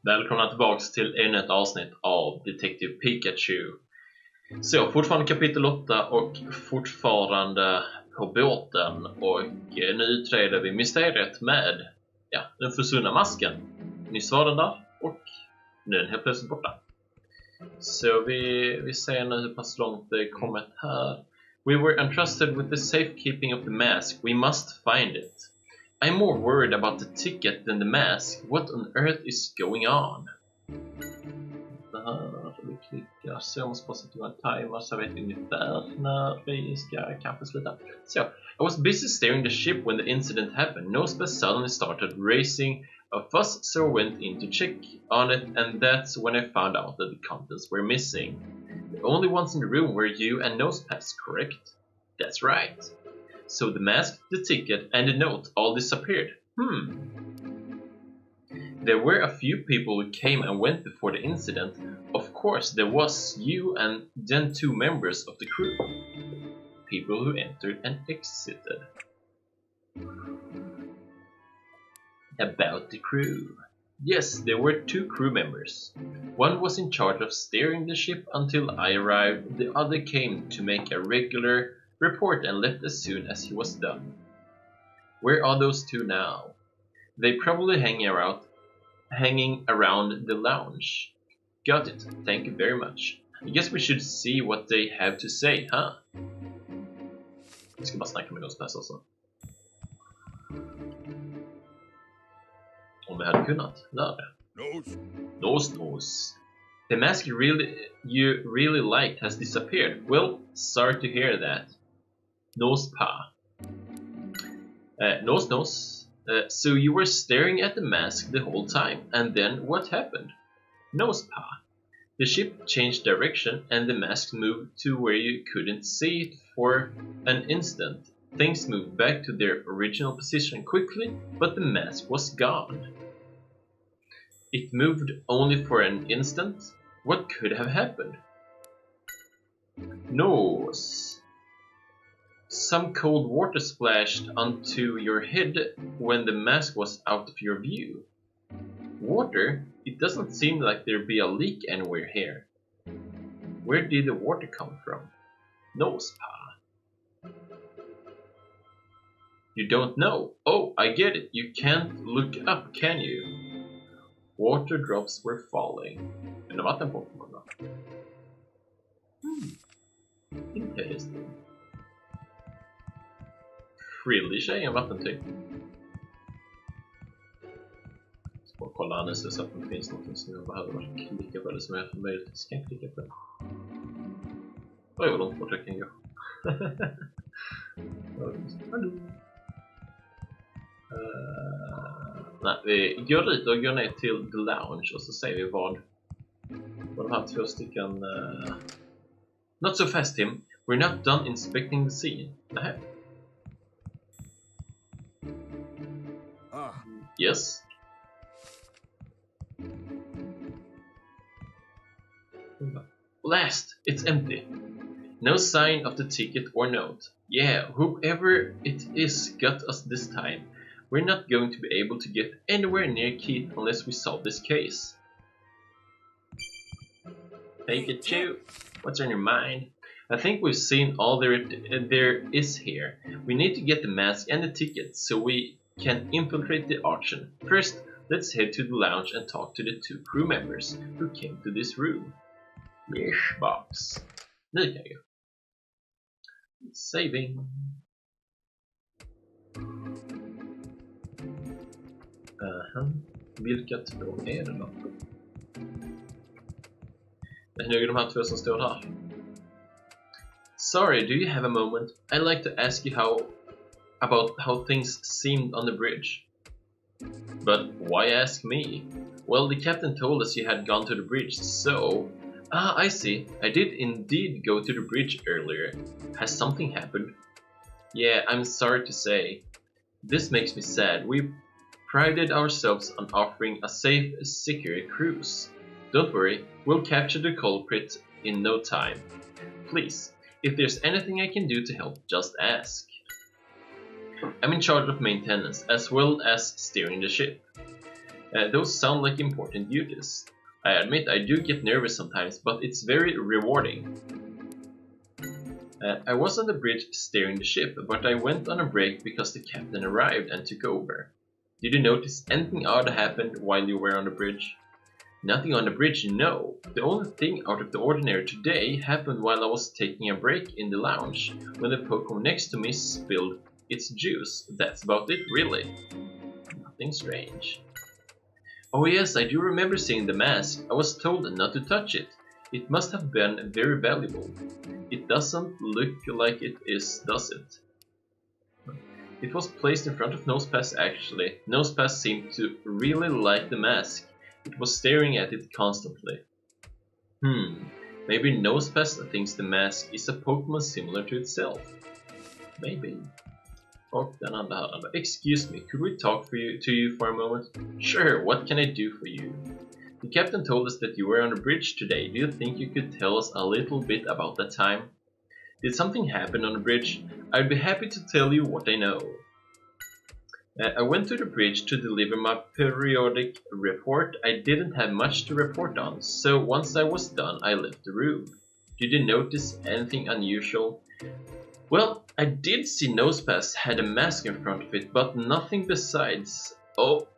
Välkomna tillbaks till ännu ett avsnitt av Detective Pikachu. Så, fortfarande kapitel 8 och fortfarande på båten. Och nu utreder vi mysteriet med den försvunna masken. Nyss var den där och nu är den helt plötsligt borta. Så vi ser nu hur pass långt det kommit här. We were entrusted with the safekeeping of the mask. We must find it. I'm more worried about the ticket than the mask. What on earth is going on? Det här vi klickar så. Jag måste bara sätta en timer så jag vet ungefär när vi ska kanske sluta. So, I was busy steering the ship when the incident happened. Nosebus suddenly started racing. A fuss, so I went in to check on it, and that's when I found out that the contents were missing. The only ones in the room were you and Nosepass, correct? That's right. So the mask, the ticket, and the note all disappeared. There were a few people who came and went before the incident. Of course, there was you and then 2 members of the crew. People who entered and exited. About the crew. Yes, there were 2 crew members. One was in charge of steering the ship until I arrived. The other came to make a regular report and left as soon as he was done. Where are those 2 now? They probably hanging around the lounge. Got it. Thank you very much. I guess we should see what they have to say, huh? Jag ska bara snacka med Nosepass också. Om vi hade kunnat. Där. Nose. The mask you really liked has disappeared. Well, sorry to hear that. Nosepa. Nose. So you were staring at the mask the whole time, and then what happened? Nosepa. The ship changed direction, and the mask moved to where you couldn't see it for an instant. Things moved back to their original position quickly, but the mask was gone. It moved only for an instant? What could have happened? Nose. Some cold water splashed onto your head when the mask was out of your view. Water? It doesn't seem like there'd be a leak anywhere here. Where did the water come from? Nosepa. You don't know? Oh, I get it. You can't look up, can you? Water drops were falling. En vattenpokémon då? Interesting. Frillish är en vattentyp. Så bara kolla annars så att det finns något som jag behöver klicka på eller som jag möjligtvis kan klicka på. Oj, vad långt bort jag kan gå. Hallå. Nej, vi går dit och går ner till the lounge och så ser vi vad de här 2 stycken... Not so fast, Tim. We're not done inspecting the scene. Nej. Yes. Last, it's empty. No sign of the ticket or note. Yeah, whoever it is got us this time. We're not going to be able to get anywhere near Keith unless we solve this case. Pikachu, what's on your mind? I think we've seen all there is here. We need to get the mask and the ticket so we can infiltrate the auction. First, let's head to the lounge and talk to the 2 crew members who came to this room. Yes, box. Nu kan jag. Saving. Vilka 2 är det då? Det är nog de här 2 som står här. Sorry, do you have a moment? I'd like to ask you about how things seemed on the bridge. But why ask me? Well, the captain told us you had gone to the bridge, so... I see. I did indeed go to the bridge earlier. Has something happened? Yeah, I'm sorry to say. This makes me sad. We prided ourselves on offering a safe, secure cruise. Don't worry, we'll capture the culprit in no time. Please, if there's anything I can do to help, just ask. I'm in charge of maintenance as well as steering the ship. Those sound like important duties. I admit I do get nervous sometimes, but it's very rewarding. I was on the bridge steering the ship, but I went on a break because the captain arrived and took over. Did you notice anything odd happened while you were on the bridge? Nothing on the bridge, no. The only thing out of the ordinary today happened while I was taking a break in the lounge, when the Pokémon next to me spilled its juice. That's about it, really. Nothing strange. Oh yes, I do remember seeing the mask. I was told not to touch it. It must have been very valuable. It doesn't look like it is, does it? It was placed in front of Nosepass actually. Nosepass seemed to really like the mask. It was staring at it constantly. Maybe Nosepass thinks the mask is a Pokémon similar to itself. Maybe. Och, den andra. Excuse me, could we talk to you for a moment? Sure, what can I do for you? The captain told us that you were on the bridge today. Do you think you could tell us a little bit about that time? Did something happen on the bridge? I'd be happy to tell you what I know. I went to the bridge to deliver my periodic report. I didn't have much to report on, so once I was done, I left the room. Did you notice anything unusual? Well, I did see Nosepass had a mask in front of it, but nothing besides. Oh,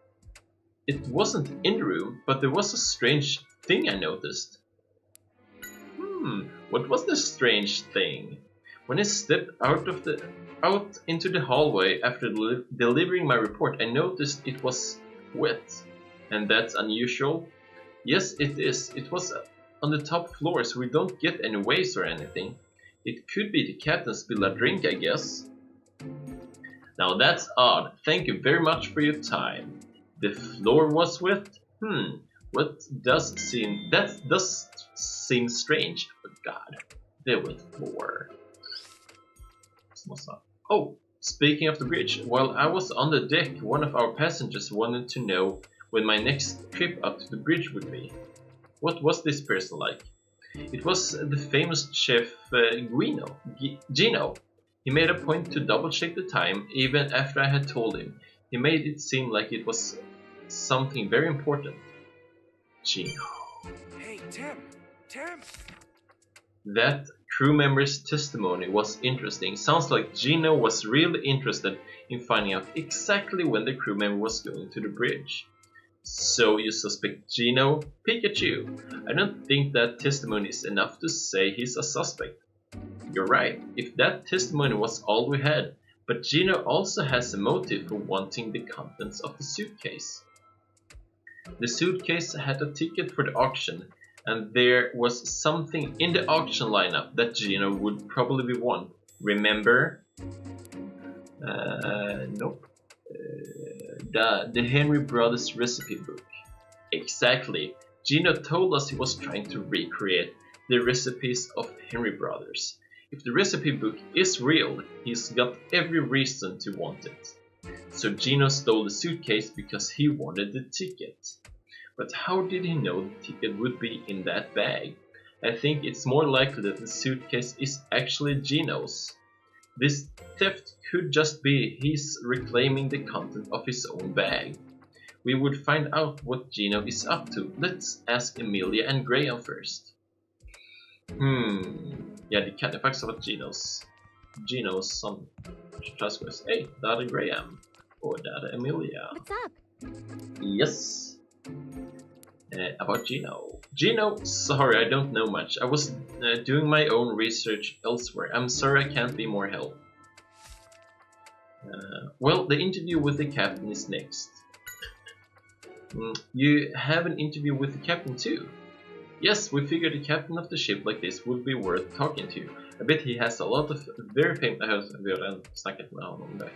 it wasn't in the room, but there was a strange thing I noticed. What was the strange thing? When I stepped out into the hallway after delivering my report, I noticed it was wet. And that's unusual? Yes, it is. It was on the top floor, so we don't get any waves or anything. It could be the captain spilled a drink, I guess. Now that's odd. Thank you very much for your time. The floor was wet? That does seem strange. Oh god, the wet floor. Oh, speaking of the bridge, while I was on the deck, one of our passengers wanted to know when my next trip up to the bridge would be. What was this person like? It was the famous chef Gino. He made a point to double check the time even after I had told him. He made it seem like it was something very important. Gino. Hey, Tim! That crew member's testimony was interesting. Sounds like Gino was really interested in finding out exactly when the crew member was going to the bridge. So you suspect Gino? Pikachu! I don't think that testimony is enough to say he's a suspect. You're right, if that testimony was all we had, but Gino also has a motive for wanting the contents of the suitcase. The suitcase had a ticket for the auction, and there was something in the auction lineup that Gino would probably want. Remember? Nope. The Henry Brothers recipe book. Exactly. Gino told us he was trying to recreate the recipes of Henry Brothers. If the recipe book is real, he's got every reason to want it. So Gino stole the suitcase because he wanted the ticket. But how did he know the ticket would be in that bag? I think it's more likely that the suitcase is actually Gino's. This theft could just be his reclaiming the content of his own bag. We would find out what Gino is up to. Let's ask Emilia and Graham first. Ja, det kan ju faktiskt ha varit Ginos som klassgås. Hey, där är Graham. Och där är Emilia. What's up? Yes. About Gino. Gino, sorry, I don't know much. I was doing my own research elsewhere. I'm sorry I can't be more help. Well, the interview with the captain is next. You have an interview with the captain too? Yes, we figured the captain of the ship like this would be worth talking to. I bet he has a lot of very famous... Vi har redan snackat med honom om det.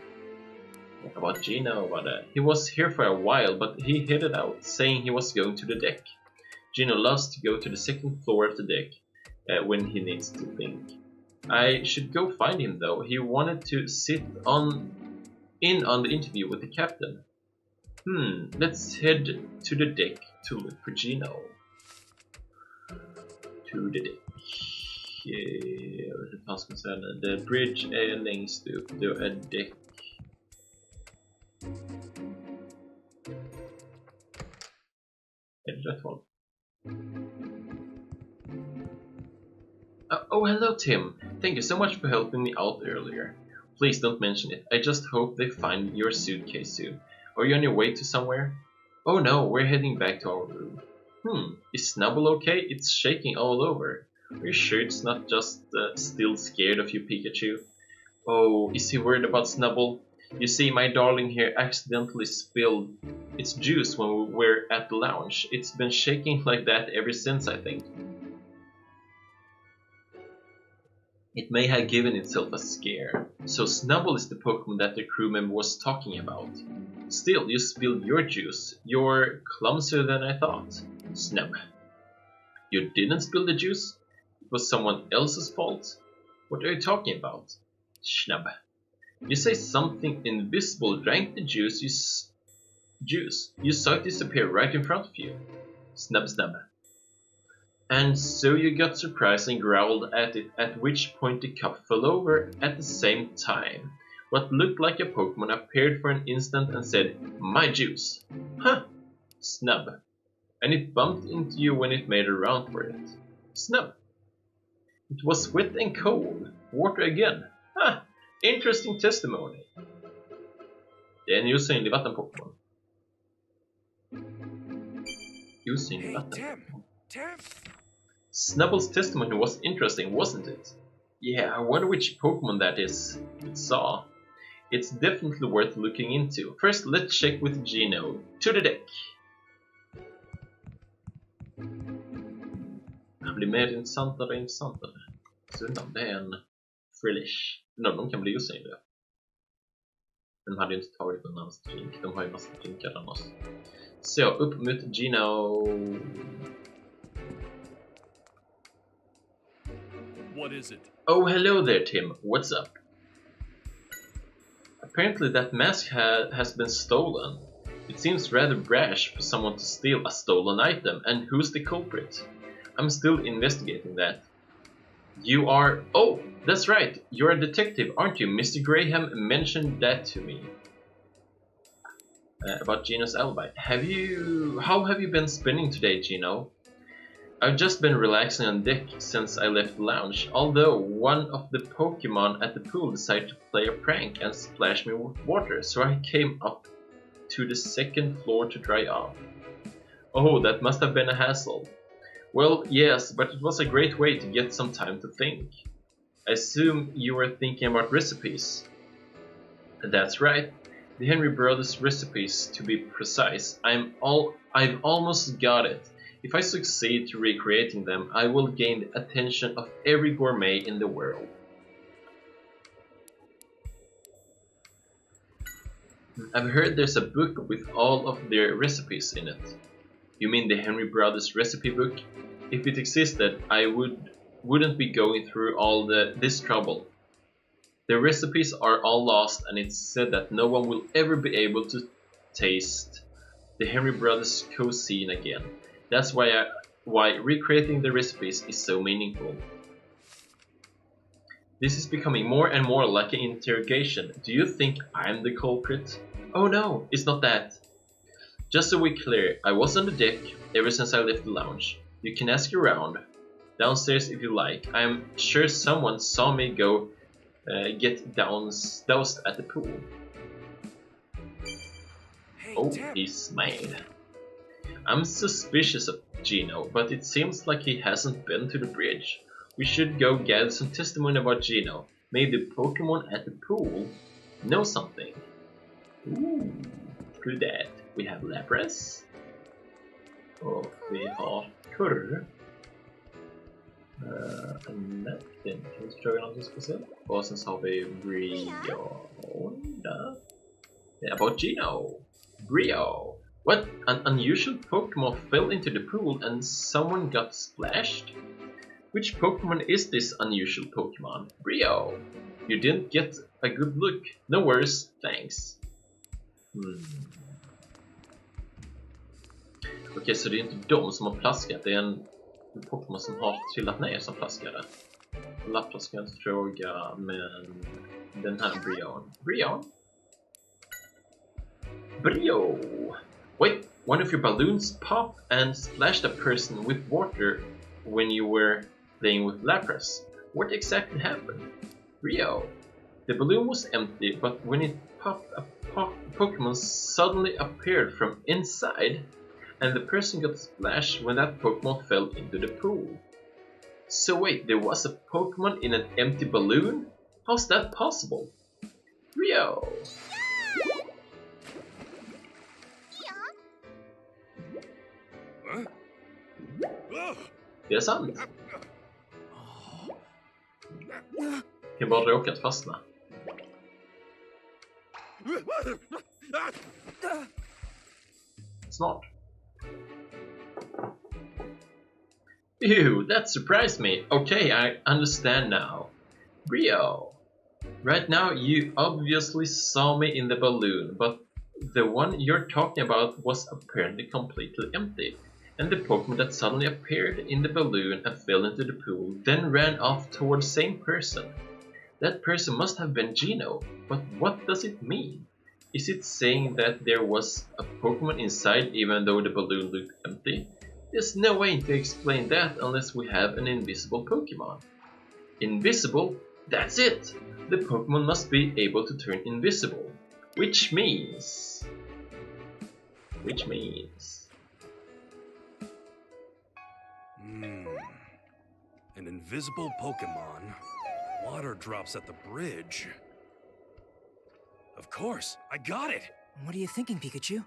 About Gino, he was here for a while, but he headed out, saying he was going to the deck. Gino loves to go to the second floor of the deck when he needs to think. I should go find him though. He wanted to sit in on the interview with the captain. Let's head to the deck to look for Gino. To the deck. Hur fan ska man säga det? The bridge är längst upp, då är deck. rätt val. Oh, hello Tim. Thank you so much for helping me out earlier. Please don't mention it. I just hope they find your suitcase soon. Are you on your way to somewhere? Oh no, we're heading back to our room. Is Snubble okay? It's shaking all over. Are you sure it's not just still scared of you, Pikachu? Oh, is he worried about Snubble? You see, my darling here accidentally spilled its juice when we were at the lounge. It's been shaking like that ever since, I think. It may have given itself a scare. So Snubble is the Pokemon that the crew member was talking about. Still, you spilled your juice. You're clumsier than I thought. Snub. You didn't spill the juice? It was someone else's fault? What are you talking about? Snub. You say something invisible drank the juice. You saw it disappear right in front of you. Snub, snub. And so you got surprised and growled at it, at which point the cup fell over at the same time. What looked like a Pokemon appeared for an instant and said, "My juice." Huh! Snub. And it bumped into you when it made a round for it. Snub. It was wet and cold. Water again. Huh! Interesting testimony. Det är en osynlig vattenpokémon. Osynlig vattenpokémon. Snubble's testimony was interesting, wasn't it? Yeah, I wonder which Pokemon that is it saw. It's definitely worth looking into. First, let's check with Gino. To the deck! Han blir mer intressantare och intressantare. Så undrar om det är en Frillish. Undrar om de kan bli osynliga. De hade ju inte tagit någon annans drink. De har ju massa drinkar annars. Så, upp mot Gino. What is it? Oh, hello there, Tim. What's up? Apparently that mask has been stolen. It seems rather brash for someone to steal a stolen item, and who's the culprit? I'm still investigating that. You are... Oh, that's right. You're a detective, aren't you? Mr. Graham mentioned that to me. About Gino's alibi. How have you been spending today, Gino? I've just been relaxing on deck since I left the lounge, although one of the Pokemon at the pool decided to play a prank and splash me with water, so I came up to the second floor to dry off. Oh, that must have been a hassle. Well, yes, but it was a great way to get some time to think. I assume you were thinking about recipes. That's right. The Henry Brothers recipes, to be precise. I've almost got it. If I succeed to recreating them, I will gain the attention of every gourmet in the world. I've heard there's a book with all of their recipes in it. You mean the Henry Brothers recipe book? If it existed, I wouldn't be going through all this trouble. The recipes are all lost, and it's said that no one will ever be able to taste the Henry Brothers cuisine again. That's why recreating the recipes is so meaningful. This is becoming more and more like an interrogation. Do you think I'm the culprit? Oh no, it's not that. Just so we're clear, I was on the deck ever since I left the lounge. You can ask around. Downstairs if you like. I'm sure someone saw me go get doused at the pool. Hey, Oh, Tim. he smiled. I'm suspicious of Gino, but it seems like he hasn't been to the bridge. We should go gather some testimony about Gino. Maybe the Pokemon at the pool know something. Ooh, through that we have Lapras. Och vi har Kurr. Kan vi inte fråga någonting speciellt? Och sen så har vi Brion där. About Gino. Brio. What? An unusual Pokemon fell into the pool and someone got splashed? Which Pokemon is this unusual Pokemon? Brio! You didn't get a good look. No worries, thanks. Okej, så det är inte de som har plaskat, det är en Pokémon som har trillat ner som plaskade. Lapras ska jag inte fråga, men den här Brion. Brio! Wait, one of your balloons popped and splashed a person with water when you were playing with Lapras. What exactly happened? Rio. The balloon was empty, but when it popped, a Pokemon suddenly appeared from inside, and the person got splashed when that Pokemon fell into the pool. So wait, there was a Pokemon in an empty balloon? How's that possible? Rio! Det är sant. Jag bara råkat fastna. Snart. Ew, that surprised me. Okay, I understand now. Rio. Right now you obviously saw me in the balloon, but the one you're talking about was apparently completely empty. And the Pokemon that suddenly appeared in the balloon and fell into the pool then ran off toward the same person. That person must have been Gino, but what does it mean? Is it saying that there was a Pokemon inside even though the balloon looked empty? There's no way to explain that unless we have an invisible Pokemon. Invisible? That's it! The Pokemon must be able to turn invisible. Which means... An invisible Pokemon. Water drops at the bridge. Of course, I got it! What are you thinking, Pikachu?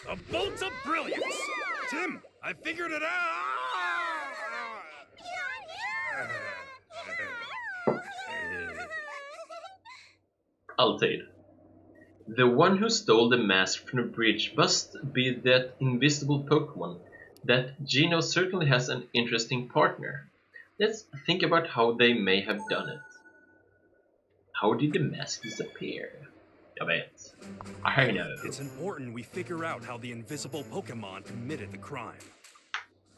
A bolt of brilliance! Tim, I figured it out! Alltid. The one who stole the mask from the bridge must be that invisible Pokemon. That Gino certainly has an interesting partner. Let's think about how they may have done it. How did the mask disappear? Jag vet. I know. It's important we figure out how the invisible Pokemon committed the crime.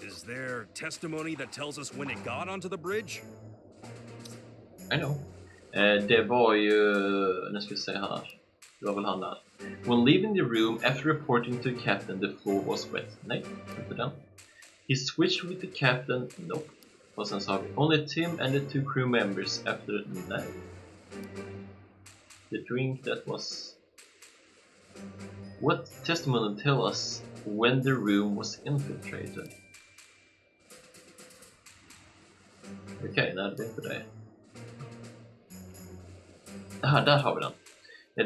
Is there testimony that tells us when it got onto the bridge? I know. Det var ju... Nu ska vi se här. Det var väl han där. When leaving the room after reporting to the captain the floor was wet. Nej, inte den. He switched with the captain. Nope. Och sen så har vi only Tim and the 2 crew members after... Nej. The drink that was... What testimony tell us when the room was infiltrated? Okej, nej, det är inte det. Aha, där har vi den.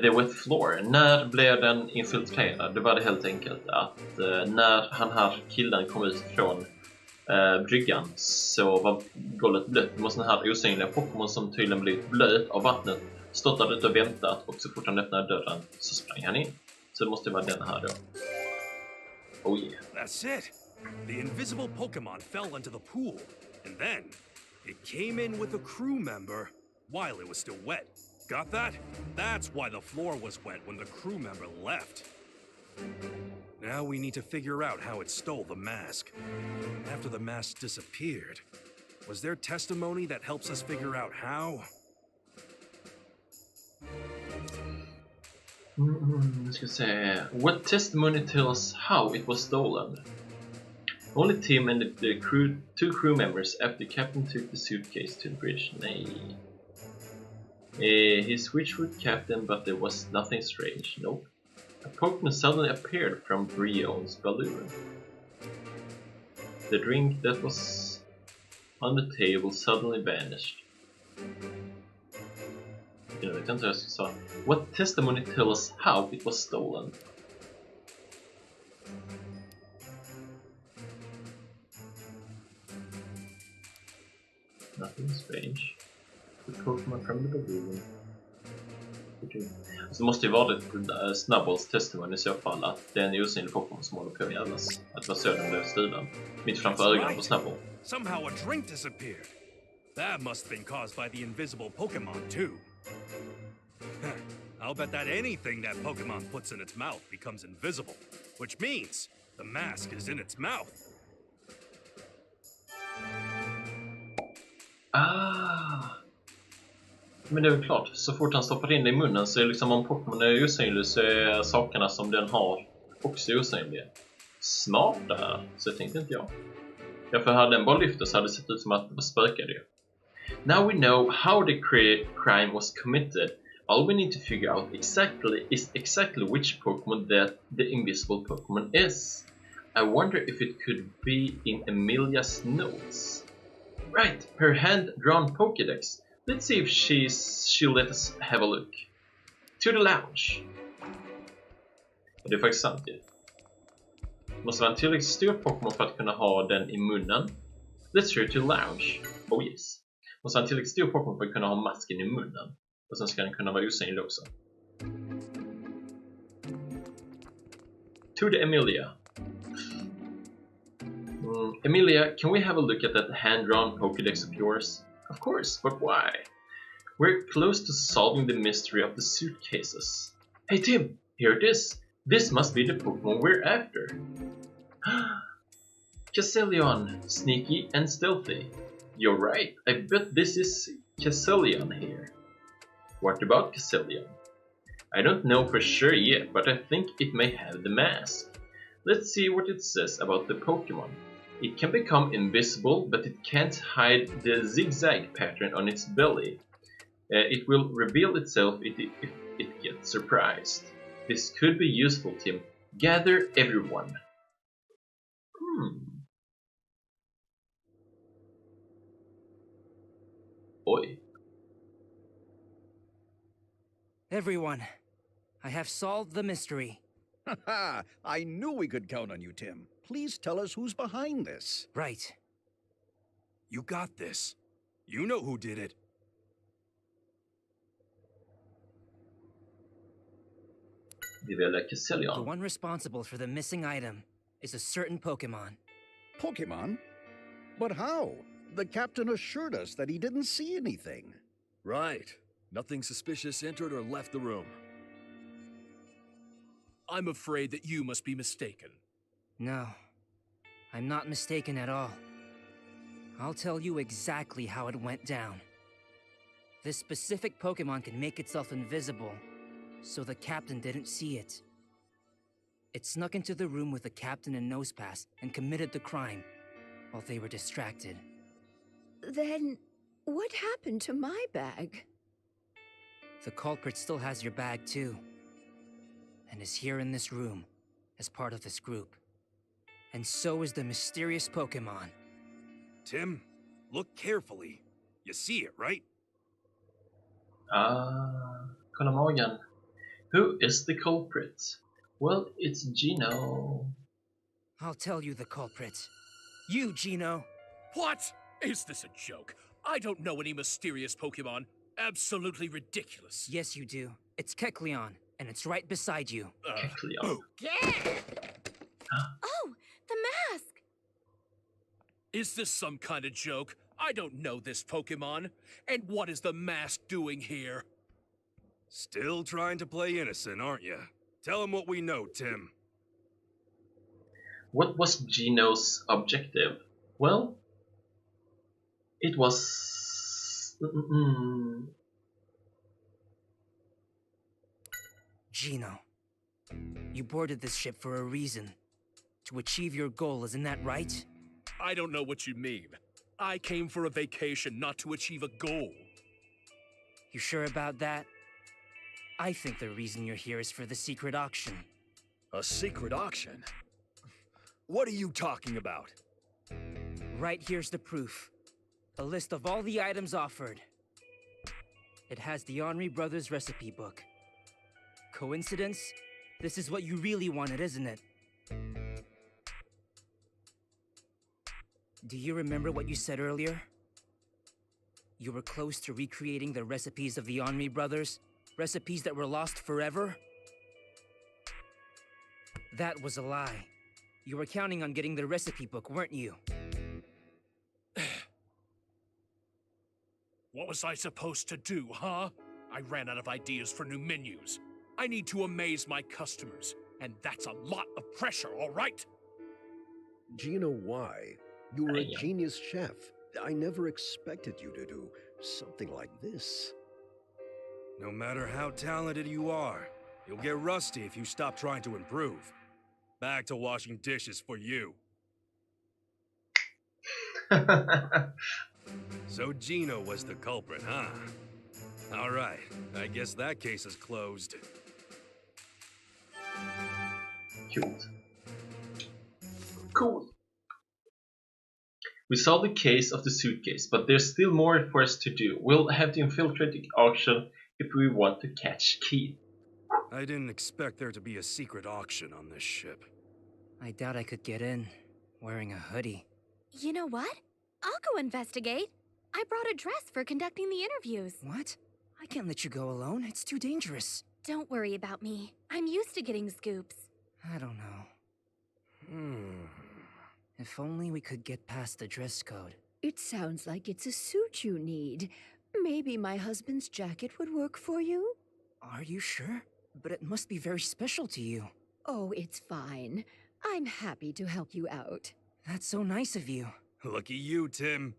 The wet floor. När blev den infiltrerad? Det var det helt enkelt att när han här killen kom ut från bryggan så var golvet blött. Det var sån här osynliga Pokémon som tydligen blivit blöt av vattnet. Stått där ute och väntat och så fort han öppnade dörren så sprang han in. Så det måste vara den här då. Oh yeah. That's it. The invisible Pokemon fell into the pool and then it came in with a crew member while it was still wet. Got that? That's why the floor was wet when the crew member left. Now we need to figure out how it stole the mask. After the mask disappeared, was there testimony that helps us figure out how? Jag ska se. What testimony tells us how it was stolen? Only Tim and the 2 crew members after the captain took the suitcase to the bridge. Nej. He switched with captain, but there was nothing strange. Nope. A Pokemon suddenly appeared from Brion's balloon. The drink that was on the table suddenly vanished. You know, what testimony tells us how it was stolen? Nothing strange. The Pokemon from the balloon. Så det måste ju vara det Snubballs testimony i så fall att det är en osynlig Pokémon som håller på att jävlas. Att det var så den blev stulen. Mitt framför ögonen på Snubbull. Somehow a drink disappeared. That must have been caused by the invisible Pokemon too. I'll bet that anything that Pokemon puts in its mouth becomes invisible, which means the mask is in its mouth. Men det är väl klart, så fort han stoppar in det i munnen så är liksom om Pokémon är osynlig så är sakerna som den har också osynliga. Smarta, så tänkte inte jag. Därför hade den bara lyft så hade det sett ut som att det var spökade. Now we know how the crime was committed. All we need to figure out exactly which Pokémon that the invisible Pokémon is. I wonder if it could be in Emilia's notes. Right, her hand-drawn Pokédex. Let's see if she'll let us have a look. To the lounge. Det är faktiskt sant ju. Måste vara en tillräckligt stor Pokémon för att kunna ha den i munnen. Let's hear to lounge. Oh yes. Måste vara en tillräckligt stor Pokémon för att kunna ha masken i munnen. Och sen ska den kunna vara osynlig också. To the Emilia. Emilia, can we have a look at that hand-drawn Pokédex of yours? Of course, but why? We're close to solving the mystery of the suitcases. Hey Tim, here it is. This must be the Pokémon we're after. Casselion, sneaky and stealthy. You're right, I bet this is Casselion here. What about Casselion? I don't know for sure yet, but I think it may have the mask. Let's see what it says about the Pokémon. It can become invisible, but it can't hide the zigzag pattern on its belly. It will reveal itself if it gets surprised. This could be useful, Tim. Gather everyone. Oj. Everyone, I have solved the mystery. Haha, I knew we could count on you, Tim. Please tell us who's behind this. Right. You got this. You know who did it. The one responsible for the missing item is a certain Pokémon. Pokémon? But how? The captain assured us that he didn't see anything. Right. Nothing suspicious entered or left the room. I'm afraid that you must be mistaken. No, I'm not mistaken at all. I'll tell you exactly how it went down. This specific Pokémon can make itself invisible, so the captain didn't see it. It snuck into the room with the captain and Nosepass and committed the crime while they were distracted. Then, what happened to my bag? The culprit still has your bag too, and is here in this room as part of this group. And so is the mysterious Pokémon. Tim, look carefully. You see it, right? Kolla magen. Who is the culprit? Well, it's Gino. I'll tell you the culprit. You, Gino. What? Is this a joke? I don't know any mysterious Pokémon. Absolutely ridiculous. Yes, you do. It's Kecleon, and it's right beside you. Kecleon. Oh, the mask! Is this some kind of joke? I don't know this Pokémon. And what is the mask doing here? Still trying to play innocent, aren't you? Tell him what we know, Tim. What was Gino's objective? Well, it was... Gino, you boarded this ship for a reason. To achieve your goal, isn't that right? I don't know what you mean. I came for a vacation, not to achieve a goal. You sure about that? I think the reason you're here is for the secret auction. A secret auction? What are you talking about? Right here's the proof. A list of all the items offered. It has the Henri Brothers recipe book. Coincidence? This is what you really wanted, isn't it? Do you remember what you said earlier? You were close to recreating the recipes of the Henri Brothers? Recipes that were lost forever? That was a lie. You were counting on getting the recipe book, weren't you? What was I supposed to do, huh? I ran out of ideas for new menus. I need to amaze my customers, and that's a lot of pressure, all right? Gino, why? You were a genius chef. I never expected you to do something like this. No matter how talented you are, you'll get rusty if you stop trying to improve. Back to washing dishes for you. So Gino was the culprit, huh? All right, I guess that case is closed. Cool. We solved the case of the suitcase, but there's still more for us to do. We'll have to infiltrate the auction if we want to catch Keith. I didn't expect there to be a secret auction on this ship. I doubt I could get in wearing a hoodie. You know what? I'll go investigate. I brought a dress for conducting the interviews. What? I can't let you go alone. It's too dangerous. Don't worry about me. I'm used to getting scoops. I don't know. If only we could get past the dress code. It sounds like it's a suit you need. Maybe my husband's jacket would work for you? Are you sure? But it must be very special to you. Oh, it's fine. I'm happy to help you out. That's so nice of you. Lucky you, Tim.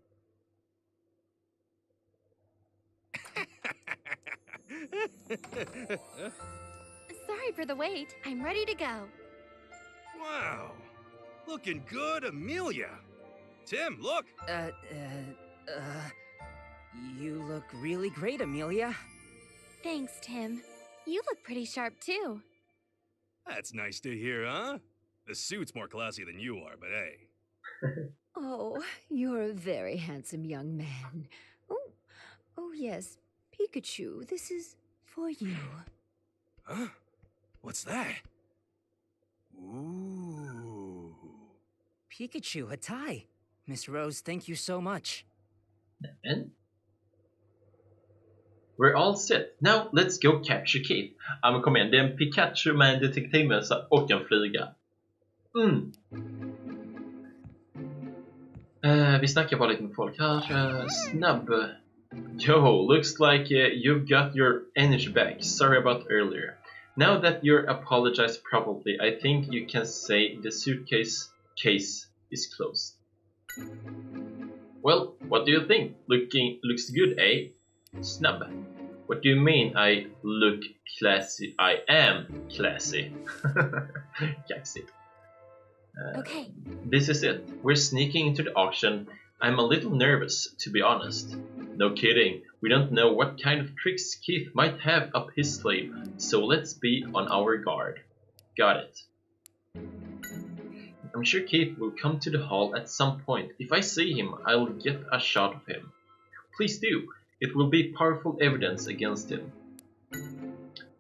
Sorry for the wait. I'm ready to go. Wow. Looking good, Amelia. Tim, look. You look really great, Amelia. Thanks, Tim. You look pretty sharp, too. That's nice to hear, huh? The suit's more classy than you are, but hey. Oh, you're a very handsome young man. Oh yes, Pikachu, this is for you. Huh? What's that? Ooh. Pikachu, a tie. Miss Rose, thank you so much. And we're all set. Now let's go capture Keith. Ja men kom igen, det är en Pikachu med en detektivmössa och en flyga. Vi snackar bara lite med folk här. Snabb. Yo, looks like you've got your energy back. Sorry about earlier. Now that you're apologized properly, I think you can say the suitcase case is closed. Well, what do you think? Looks good, eh? Snub. What do you mean I look classy? I am classy. Kaxigt. Okay. This is it. We're sneaking into the auction. I'm a little nervous, to be honest. No kidding. We don't know what kind of tricks Keith might have up his sleeve, so let's be on our guard. Got it. I'm sure Keith will come to the hall at some point. If I see him, I'll get a shot of him. Please do. It will be powerful evidence against him.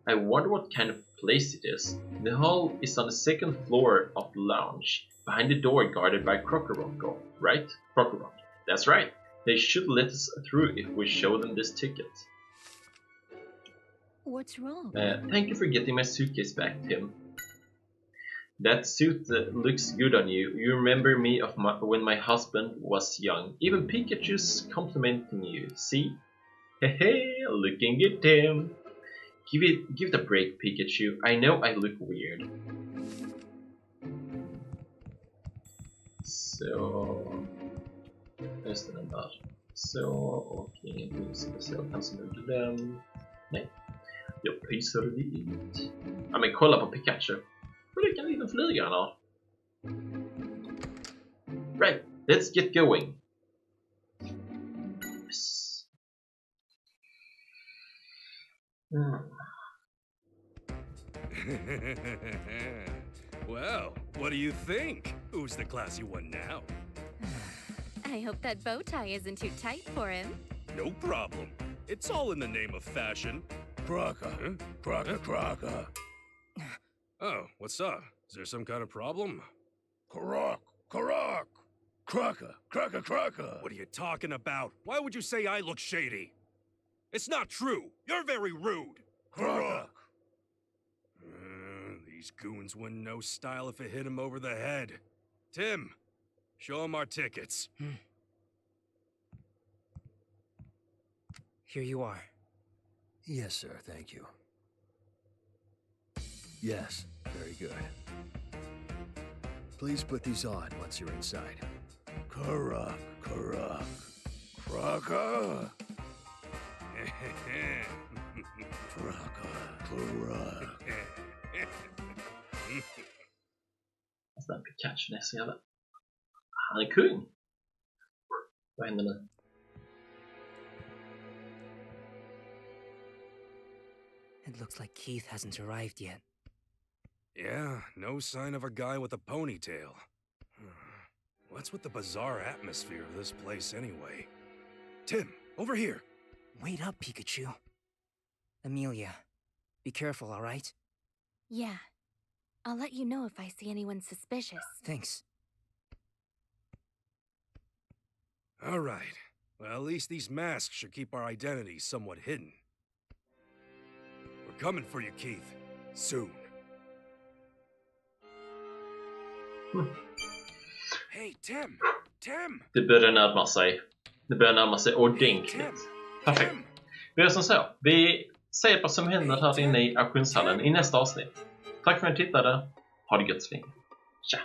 I wonder what kind of place it is. The hall is on the second floor of the lounge, behind the door guarded by Crocoroco, right? Crocoroco. That's right. They should let us through if we show them this ticket. What's wrong? Thank you for getting my suitcase back, Tim. That suit looks good on you. You remember me of when my husband was young. Even Pikachu's complimenting you. See? Hey, looking good, Tim. Give it a break, Pikachu. I know I look weird. Så... Just den där. Så, och ingenting speciellt här som gjorde den. Nej. Jag pyser dit. Ja men kolla på Pikachu. Vad det kan liten flyga han har. Right, let's get going. Yes. Well, what do you think? Who's the classy one now? I hope that bow tie isn't too tight for him. No problem. It's all in the name of fashion. Crocker. Huh? Crocker, Crocker. Oh, what's up? Is there some kind of problem? Crock, Crock. Crocker, Crocker, Crocker. What are you talking about? Why would you say I look shady? It's not true. You're very rude. Crocker. These goons wouldn't know style if it hit him over the head. Tim, show him our tickets. Here you are. Yes, sir, thank you. Yes, very good. Please put these on once you're inside. Crock, Crock. Crocker. Crocker, Crock. Alltså den Pikachu är så jävla... Han är kung! Vad händer nu? It looks like Keith hasn't arrived yet. Yeah, no sign of a guy with a ponytail. What's with the bizarre atmosphere of this place anyway? Tim, over here! Wait up, Pikachu. Amelia, be careful, all right? Yeah. I'll let you know if I see anyone suspicious. Thanks. All right. Well, at least these masks should keep our identities somewhat hidden. We're coming for you, Keith. Soon. Hey, Tim! Tim! Det börjar närma sig. Det börjar närma sig ordentligt. Perfekt. Vi gör som så. Vi ser vad som händer här inne i auktionshallen i nästa avsnitt. Tack för att ni tittade. Ha det gött så länge. Tja!